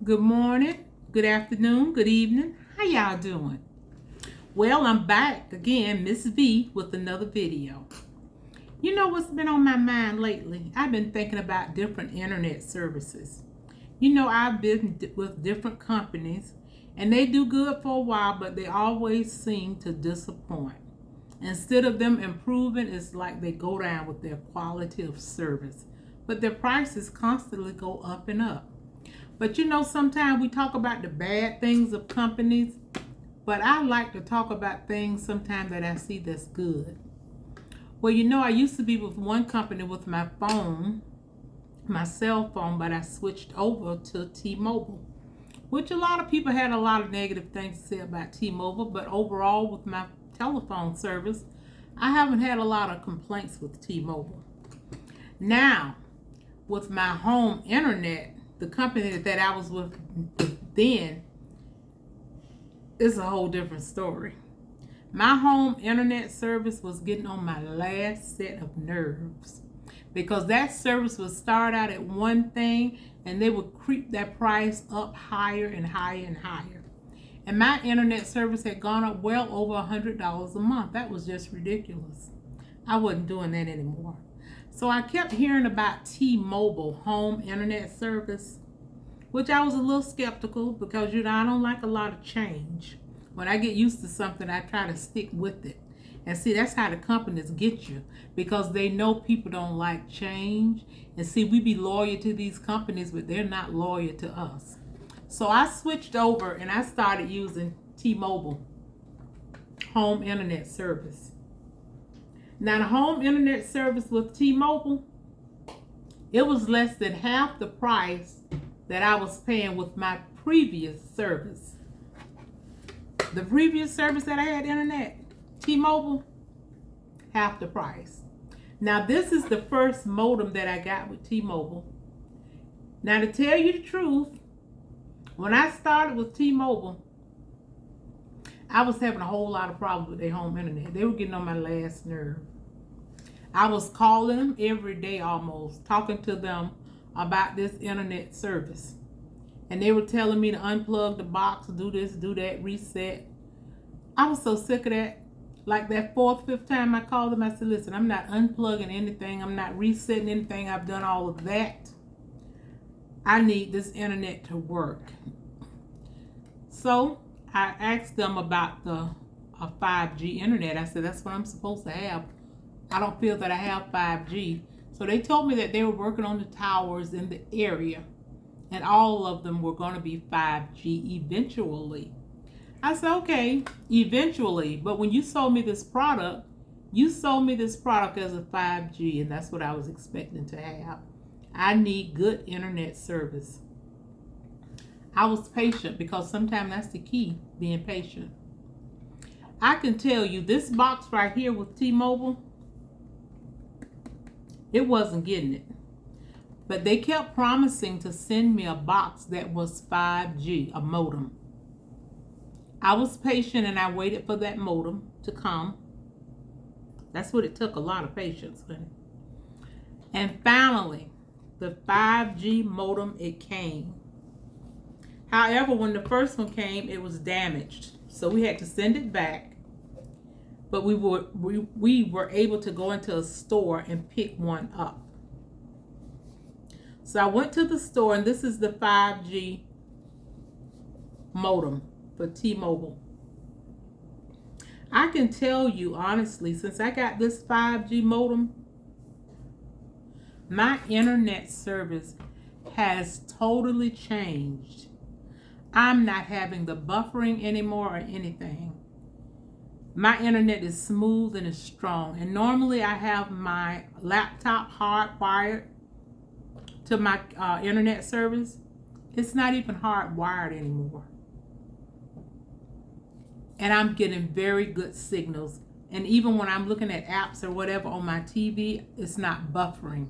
Good morning, good afternoon, good evening. How y'all doing? Well, I'm back again, Miss V, with another video. You know what's been on my mind lately? I've been thinking about different internet services. I've been with different companies and they do good for a while, but they always seem to disappoint. Instead of them improving, it's like they go down with their quality of service, but their prices constantly go up and up. But sometimes we talk about the bad things of companies, but I like to talk about things sometimes that I see that's good. Well, I used to be with one company with my phone, my cell phone, but I switched over to T-Mobile, which a lot of people had a lot of negative things to say about T-Mobile, but overall with my telephone service, I haven't had a lot of complaints with T-Mobile. Now, with my home internet, the company that I was with then, is a whole different story. My home internet service was getting on my last set of nerves because that service would start out at one thing and they would creep that price up higher and higher and higher. And my internet service had gone up well over $100 a month. That was just ridiculous. I wasn't doing that anymore. So I kept hearing about T-Mobile home internet service, which I was a little skeptical because, I don't like a lot of change. When I get used to something, I try to stick with it. And see, that's how the companies get you because they know people don't like change. And see, we be loyal to these companies, but they're not loyal to us. So I switched over and I started using T-Mobile home internet service. Now, the home internet service with T-Mobile, it was less than half the price that I was paying with my previous service. The previous service that I had internet, T-Mobile, half the price. Now, this is the first modem that I got with T-Mobile. Now, to tell you the truth, when I started with T-Mobile, I was having a whole lot of problems with their home internet. They were getting on my last nerve. I was calling them every day almost, talking to them about this internet service. And they were telling me to unplug the box, do this, do that, reset. I was so sick of that. Like that fourth, fifth time I called them, I said, listen, I'm not unplugging anything. I'm not resetting anything. I've done all of that. I need this internet to work. So I asked them about the 5G internet. I said, that's what I'm supposed to have. I don't feel that I have 5G. So they told me that they were working on the towers in the area and all of them were going to be 5G eventually. I said, okay, eventually. But when you sold me this product, you sold me this product as a 5G, and that's what I was expecting to have. I need good internet service. I was patient because sometimes that's the key, being patient. I can tell you this box right here with T-Mobile, it wasn't getting it. But they kept promising to send me a box that was 5G, a modem. I was patient and I waited for that modem to come. That's what it took, a lot of patience. And finally, the 5G modem, it came. However, when the first one came, it was damaged. So we had to send it back. But we were able to go into a store and pick one up. So I went to the store, and this is the 5G modem for T-Mobile. I can tell you honestly, since I got this 5G modem, my internet service has totally changed. I'm not having the buffering anymore or anything. My internet is smooth and is strong. And normally I have my laptop hardwired to my internet service. It's not even hardwired anymore. And I'm getting very good signals. And even when I'm looking at apps or whatever on my TV, it's not buffering.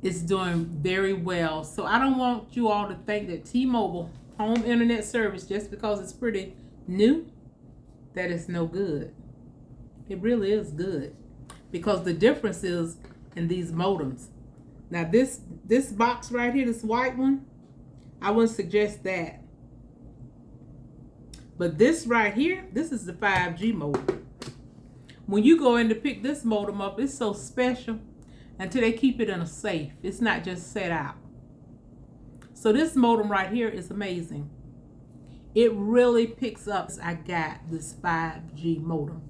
It's doing very well. So I don't want you all to think that T-Mobile home internet service, just because it's pretty new, that it's no good. It really is good. Because the difference is in these modems. Now this box right here, this white one, I wouldn't suggest that. But this right here, this is the 5G modem. When you go in to pick this modem up, it's so special until they keep it in a safe. It's not just set out. So this modem right here is amazing. It really picks up. I got this 5G modem.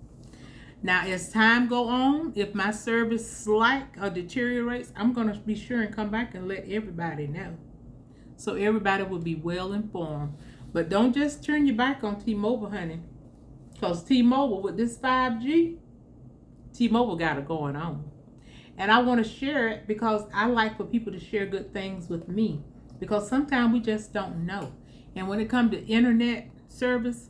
Now, as time go on, if my service slack or deteriorates, I'm going to be sure and come back and let everybody know. So everybody will be well informed. But don't just turn your back on T-Mobile, honey. Because T-Mobile, with this 5G, T-Mobile got it going on. And I want to share it because I like for people to share good things with me. Because sometimes we just don't know. And when it comes to internet service,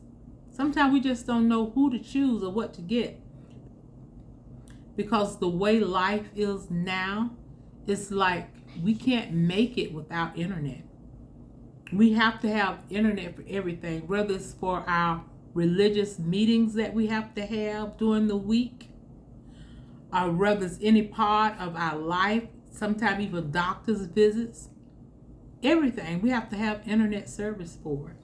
sometimes we just don't know who to choose or what to get. Because the way life is now, it's like we can't make it without internet. We have to have internet for everything, whether it's for our religious meetings that we have to have during the week, or whether it's any part of our life, sometimes even doctor's visits. Everything, we have to have internet service for it.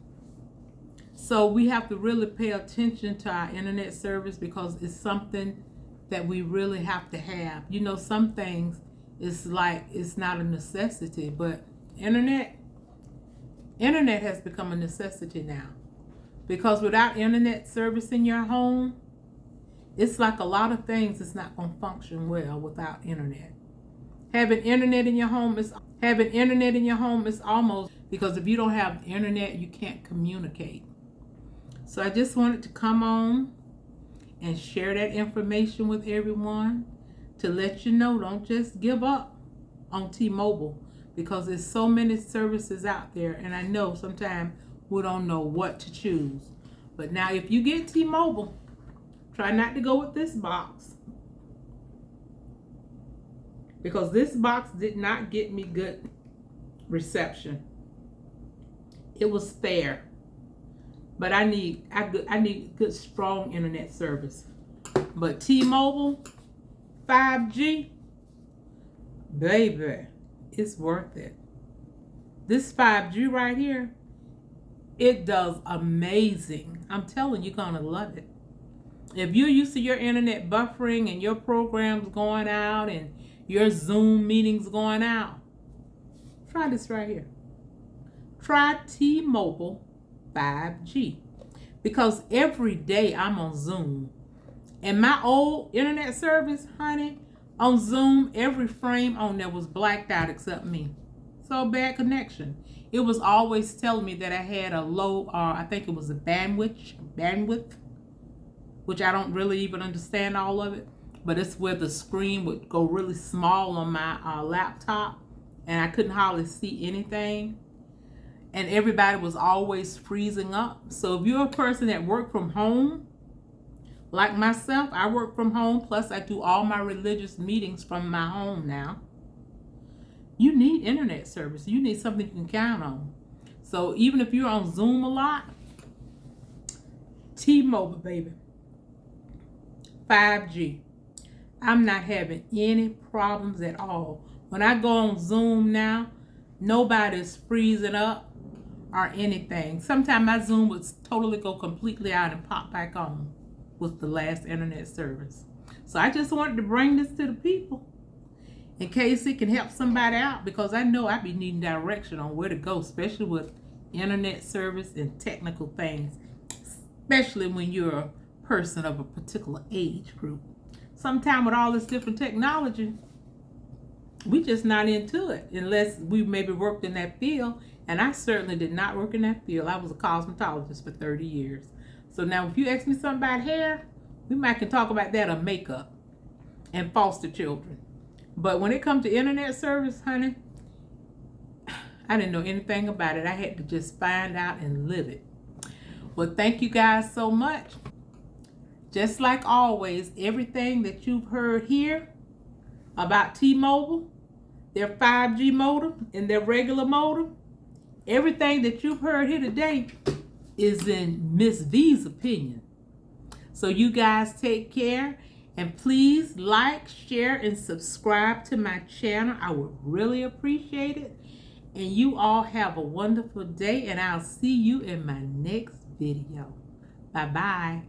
So we have to really pay attention to our internet service because it's something that we really have to have. You know, some things it's like it's not a necessity, but internet has become a necessity now. Because without internet service in your home, it's like a lot of things that's not going to function well without internet. Having internet in your home is almost, because if you don't have internet, you can't communicate. So I just wanted to come on and share that information with everyone to let you know, don't just give up on T-Mobile because there's so many services out there, and I know sometimes we don't know what to choose. But now if you get T-Mobile, try not to go with this box because this box did not get me good reception. It was fair. But I need good, strong internet service. But T-Mobile, 5G, baby, it's worth it. This 5G right here, it does amazing. I'm telling you, you're gonna love it. If you're used to your internet buffering and your programs going out and your Zoom meetings going out, try this right here. Try T-Mobile 5G, because every day I'm on Zoom, and my old internet service, honey, on Zoom, every frame on there was blacked out except me. So bad connection. It was always telling me that I had a low, I think it was a bandwidth, which I don't really even understand all of it, but it's where the screen would go really small on my laptop, and I couldn't hardly see anything. And everybody was always freezing up. So if you're a person that work from home, like myself, I work from home, plus I do all my religious meetings from my home now. You need internet service. You need something you can count on. So even if you're on Zoom a lot, T-Mobile, baby, 5G. I'm not having any problems at all. When I go on Zoom now, nobody's freezing up or anything. Sometimes my Zoom would totally go completely out and pop back on with the last internet service. So I just wanted to bring this to the people in case it can help somebody out, because I know I be needing direction on where to go, especially with internet service and technical things, especially when you're a person of a particular age group. Sometimes with all this different technology, we just not into it unless we maybe worked in that field. And I certainly did not work in that field. I was a cosmetologist for 30 years. So now if you ask me something about hair, we might can talk about that, or makeup and foster children. But when it comes to internet service, honey, I didn't know anything about it. I had to just find out and live it. Well, thank you guys so much. Just like always, everything that you've heard here about T-Mobile, their 5G modem and their regular modem, everything that you've heard here today is in Miss V's opinion. So you guys take care, and please like, share, and subscribe to my channel. I would really appreciate it. And you all have a wonderful day, and I'll see you in my next video. Bye-bye.